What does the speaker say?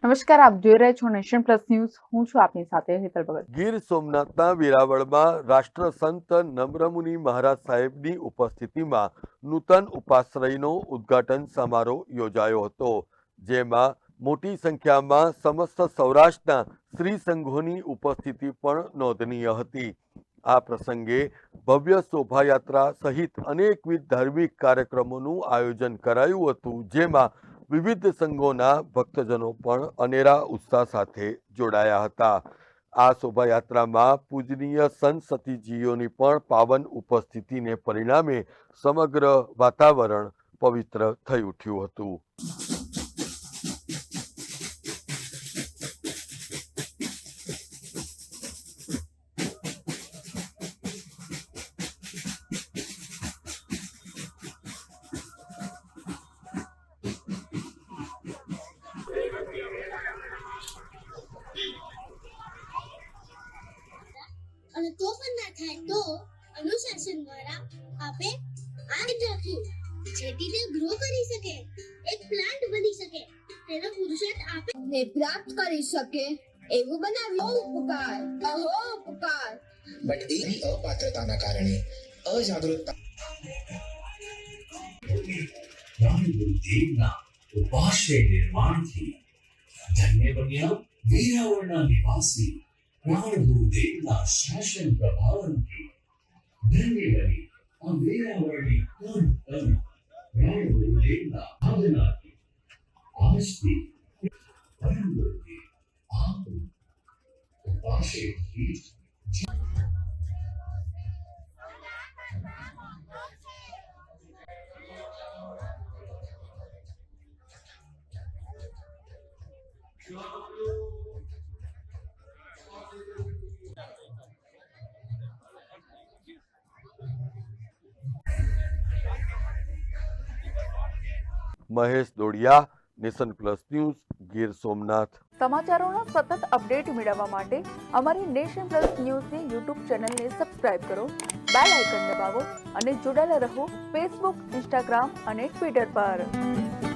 નમસ્કાર, આપ જોઈ રહ્યા છો નેશન પ્લસ ન્યૂઝ. હું છું આપની સાથે હેતલ ભગત. ગીર સોમનાથના વેરાવળમાં રાષ્ટ્રસંત નમ્રમુનિ મહારાજ સાહેબની ઉપસ્થિતિમાં નૂતન ઉપાશ્રયનો ઉદ્ઘાટન સમારોહ યોજાયો હતો, જેમાં મોટી સંખ્યામાં સમસ્ત સૌરાષ્ટ્રના શ્રી સંઘોની ઉપસ્થિતિ પણ નોંધનીય હતી. આ પ્રસંગે ભવ્ય શોભાયાત્રા સહિત અનેકવિધ ધાર્મિક કાર્યક્રમોનું આયોજન કરાયું હતું, જેમાં વિવિધ સંઘોના ભક્તજનો પણ અનેરા ઉત્સાહ સાથે જોડાયા હતા. આ શોભાયાત્રામાં પૂજનીય સંત સતીજીઓની પણ પાવન ઉપસ્થિતિને પરિણામે સમગ્ર વાતાવરણ પવિત્ર થઈ ઉઠ્યું હતું. અને તો પણ ના થાય તો અનુશાસન દ્વારા આપે આ રાખ્યું જેથી તે ગ્રો કરી શકે, એક પ્લાન્ટ બની શકે, તેનો પુરુષાર્થ આપે ને પ્રાપ્ત કરી શકે એવું બનાવ્યું. ઉપકાર, અહો ઉપકાર. બટ એની અપાત્રતાના કારણે અજાગૃતતા ગુરુદેવના ઉપાશ્રય નિર્માણથી ધન્ય બન્યા વેરાવળના નિવાસી. પ્રાણ ગુરુદેવના શાસન પ્રભાવથી ધન્ય બની આ વેરાવળની તન તન. પ્રાણ ગુરુદેવના આજ્ઞાથી આજથી પરમ ગુરુદેવ આપ ઉપાશ્રયથી Mahesh Dodiya, nation plus news, Gir Somnath. સમાચારોનો સતત અપડેટ મેળવવા માટે અમારી નેશન પ્લસ ન્યૂઝની યુટ્યુબ ચેનલને સબસ્ક્રાઇબ કરો, બેલ આઇકન દબાવો અને જોડાયેલા રહો ફેસબુક, ઇન્સ્ટાગ્રામ અને ટ્વિટર પર.